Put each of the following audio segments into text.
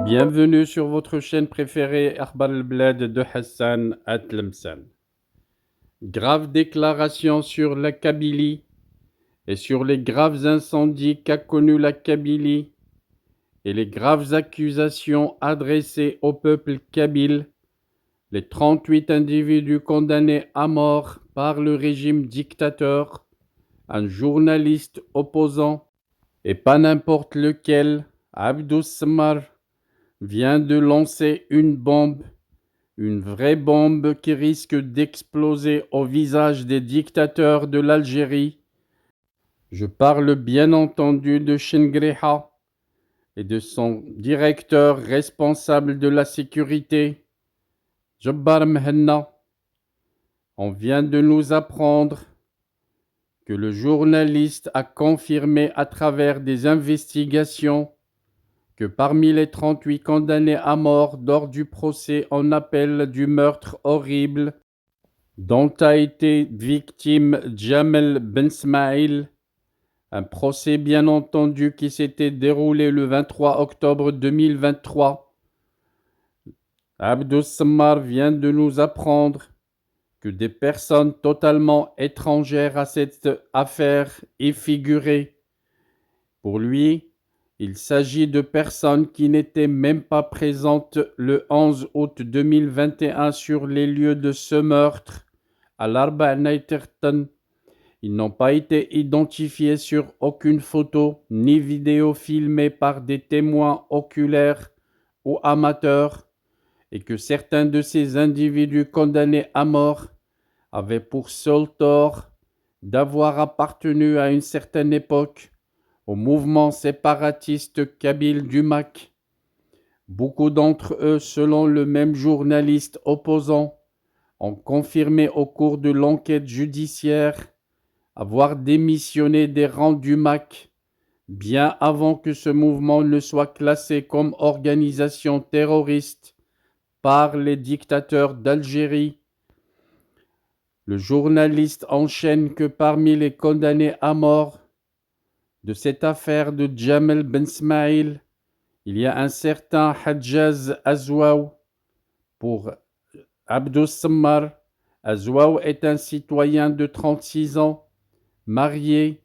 Bienvenue sur votre chaîne préférée Akhbar al-Blad de Hassan Atlemsan. Grave déclaration sur la Kabylie et sur les graves incendies qu'a connus la Kabylie et les graves accusations adressées au peuple kabyle, les 38 individus condamnés à mort par le régime dictateur, un journaliste opposant et pas n'importe lequel, Abdou Smar, vient de lancer une bombe, une vraie bombe qui risque d'exploser au visage des dictateurs de l'Algérie. Je parle bien entendu de Chengreha et de son directeur responsable de la sécurité, Jabbar Mhenna. On vient de nous apprendre que le journaliste a confirmé à travers des investigations que parmi les 38 condamnés à mort lors du procès en appel du meurtre horrible dont a été victime Jamel Ben Smaïl, un procès bien entendu qui s'était déroulé le 23 octobre 2023, Abdou Sammar vient de nous apprendre que des personnes totalement étrangères à cette affaire y figuraient. Pour lui, il s'agit de personnes qui n'étaient même pas présentes le 11 août 2021 sur les lieux de ce meurtre à l'Arba Naitertan. Ils n'ont pas été identifiés sur aucune photo ni vidéo filmée par des témoins oculaires ou amateurs et que certains de ces individus condamnés à mort avaient pour seul tort d'avoir appartenu à une certaine époque au mouvement séparatiste kabyle du MAK. Beaucoup d'entre eux, selon le même journaliste opposant, ont confirmé au cours de l'enquête judiciaire avoir démissionné des rangs du MAK bien avant que ce mouvement ne soit classé comme organisation terroriste par les dictateurs d'Algérie. Le journaliste enchaîne que parmi les condamnés à mort de cette affaire de Jamel Ben Smaïl, il y a un certain Hadjaz Azwaw. Pour Abdou Sammar, Azwaw est un citoyen de 36 ans, marié,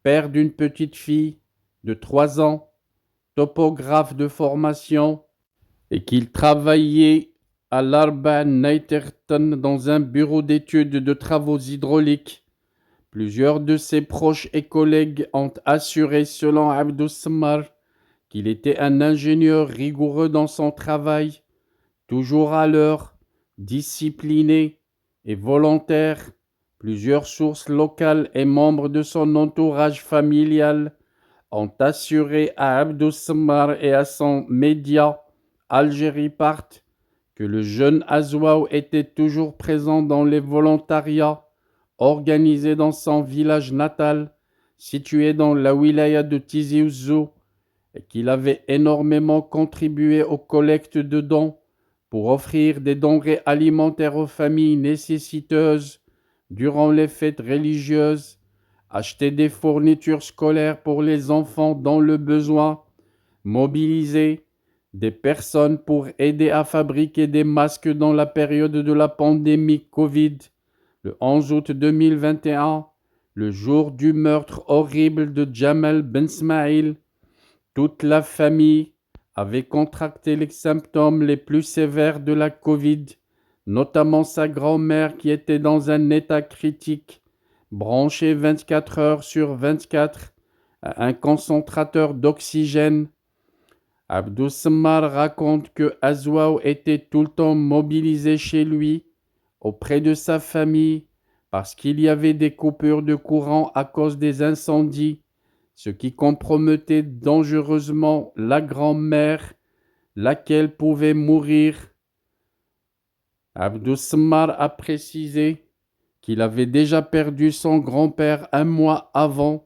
père d'une petite fille de 3 ans, topographe de formation et qu'il travaillait à l'Arba Naitertan dans un bureau d'études de travaux hydrauliques. Plusieurs de ses proches et collègues ont assuré, selon Abdou Sammar, qu'il était un ingénieur rigoureux dans son travail, toujours à l'heure, discipliné et volontaire. Plusieurs sources locales et membres de son entourage familial ont assuré à Abdou Sammar et à son média Algérie Part que le jeune Azwaw était toujours présent dans les volontariats organisé dans son village natal, situé dans la wilaya de Tizi Ouzou, et qu'il avait énormément contribué aux collectes de dons pour offrir des denrées alimentaires aux familles nécessiteuses durant les fêtes religieuses, acheter des fournitures scolaires pour les enfants dans le besoin, mobiliser des personnes pour aider à fabriquer des masques dans la période de la pandémie Covid. Le 11 août 2021, le jour du meurtre horrible de Jamel Ben Smaïl, toute la famille avait contracté les symptômes les plus sévères de la Covid, notamment sa grand-mère qui était dans un état critique, branchée 24 heures sur 24 à un concentrateur d'oxygène. Abdou Sammar raconte que Azwaw était tout le temps mobilisé chez lui, auprès de sa famille, parce qu'il y avait des coupures de courant à cause des incendies, ce qui compromettait dangereusement la grand-mère, laquelle pouvait mourir. Abdou Sammar a précisé qu'il avait déjà perdu son grand-père un mois avant,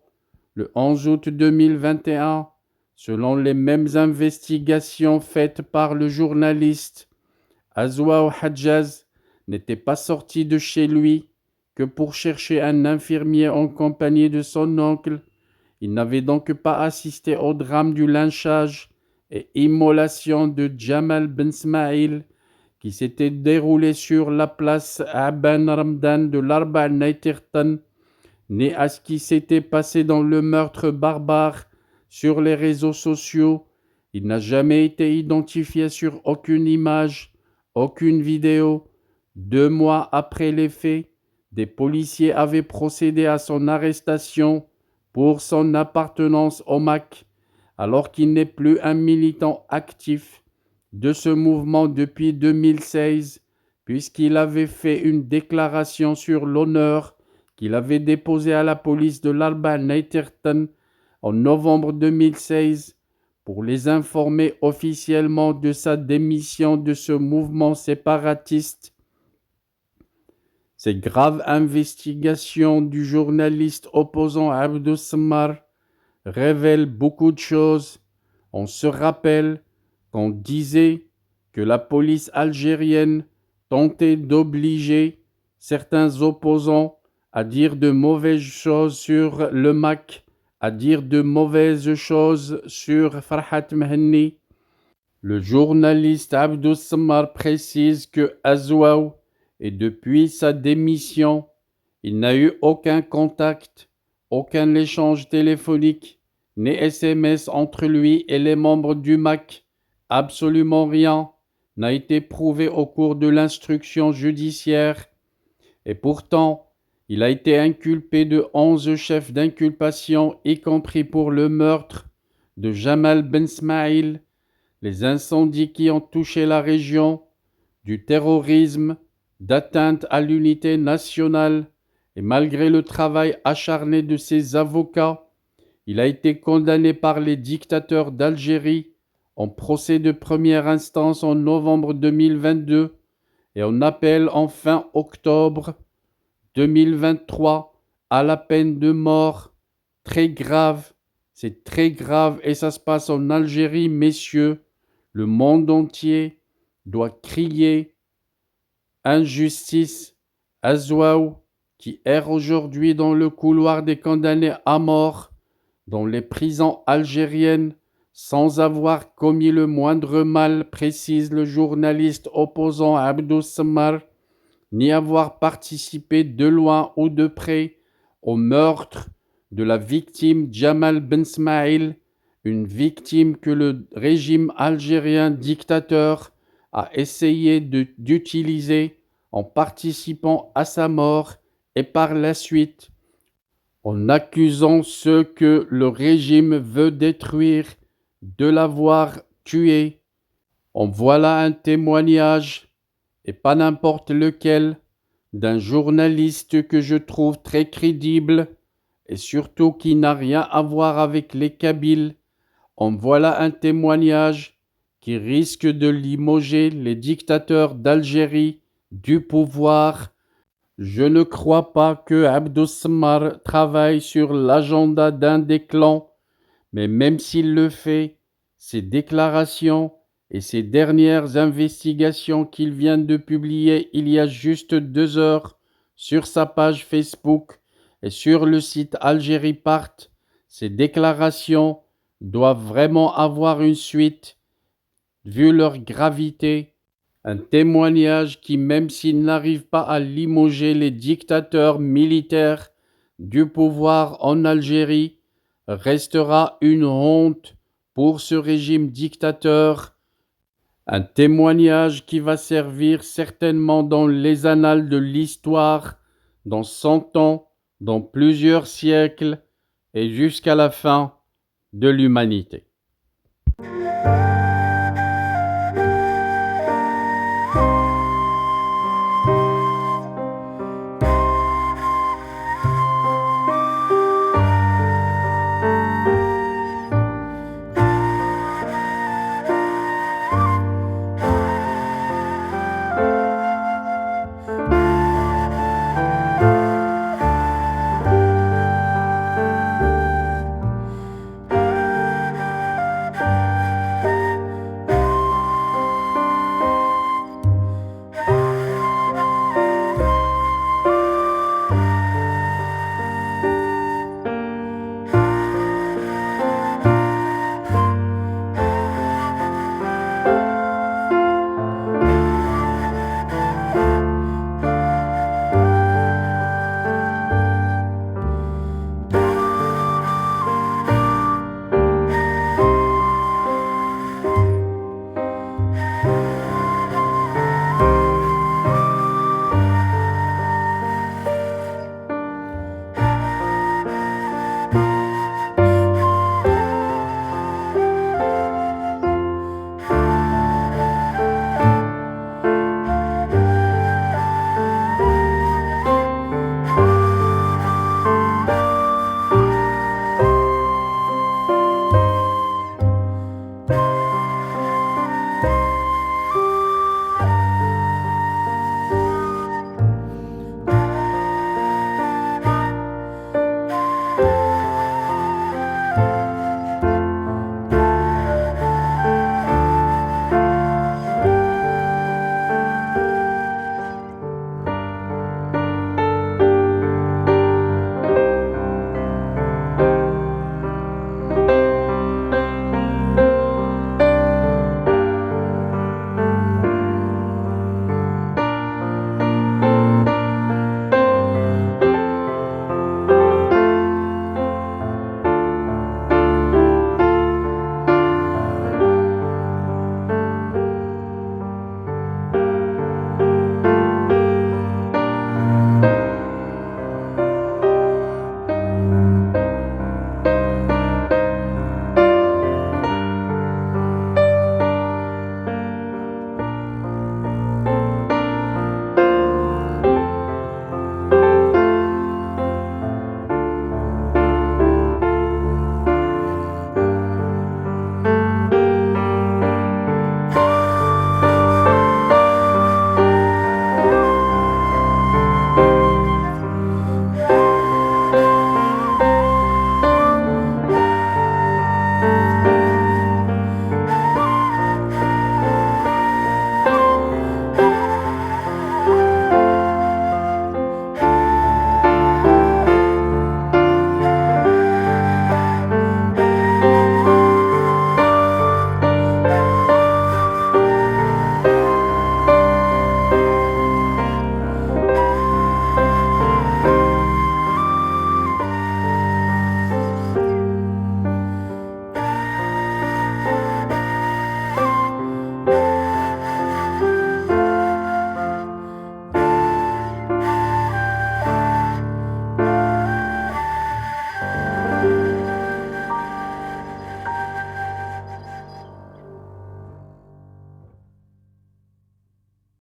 le 11 août 2021, selon les mêmes investigations faites par le journaliste. Azwaw Hadjaz n'était pas sorti de chez lui que pour chercher un infirmier en compagnie de son oncle. Il n'avait donc pas assisté au drame du lynchage et immolation de Jamal Ben Smaïl qui s'était déroulée sur la place Aban Ramdan de l'Arba Naitirtan, ni à ce qui s'était passé dans le meurtre barbare sur les réseaux sociaux. Il n'a jamais été identifié sur aucune image, aucune vidéo. 2 mois après les faits, des policiers avaient procédé à son arrestation pour son appartenance au MAC, alors qu'il n'est plus un militant actif de ce mouvement depuis 2016, puisqu'il avait fait une déclaration sur l'honneur qu'il avait déposée à la police de l'Alba Naitirtan en novembre 2016 pour les informer officiellement de sa démission de ce mouvement séparatiste. Ces graves investigations du journaliste opposant Abdou Smaar révèlent beaucoup de choses. On se rappelle qu'on disait que la police algérienne tentait d'obliger certains opposants à dire de mauvaises choses sur le MAC, à dire de mauvaises choses sur Farhat Mhenni. Le journaliste Abdou Smaar précise que Azouaou, et depuis sa démission, il n'a eu aucun contact, aucun échange téléphonique, ni SMS entre lui et les membres du MAC. Absolument rien n'a été prouvé au cours de l'instruction judiciaire. Et pourtant, il a été inculpé de 11 chefs d'inculpation, y compris pour le meurtre de Jamal Ben Smaïl, les incendies qui ont touché la région, du terrorisme, d'atteinte à l'unité nationale, et malgré le travail acharné de ses avocats, il a été condamné par les dictateurs d'Algérie en procès de première instance en novembre 2022 et en appel en fin octobre 2023 à la peine de mort. Très grave, c'est très grave et ça se passe en Algérie, messieurs. Le monde entier doit crier injustice. Azouaou, qui erre aujourd'hui dans le couloir des condamnés à mort, dans les prisons algériennes, sans avoir commis le moindre mal, précise le journaliste opposant Abdou Smaar, ni avoir participé de loin ou de près au meurtre de la victime Jamal Ben Smaïl, une victime que le régime algérien dictateur a essayé d'utiliser en participant à sa mort et par la suite en accusant ceux que le régime veut détruire de l'avoir tué. En voilà un témoignage, et pas n'importe lequel, d'un journaliste que je trouve très crédible et surtout qui n'a rien à voir avec les Kabyles. En voilà un témoignage qui risque de limoger les dictateurs d'Algérie du pouvoir. Je ne crois pas que Abdou Smaar travaille sur l'agenda d'un des clans, mais même s'il le fait, ses déclarations et ses dernières investigations qu'il vient de publier il y a juste 2 heures sur sa page Facebook et sur le site Algérie-Part, ces déclarations doivent vraiment avoir une suite, vu leur gravité. Un témoignage qui, même s'il n'arrive pas à limoger les dictateurs militaires du pouvoir en Algérie, restera une honte pour ce régime dictateur. Un témoignage qui va servir certainement dans les annales de l'histoire, dans 100 ans, dans plusieurs siècles et jusqu'à la fin de l'humanité.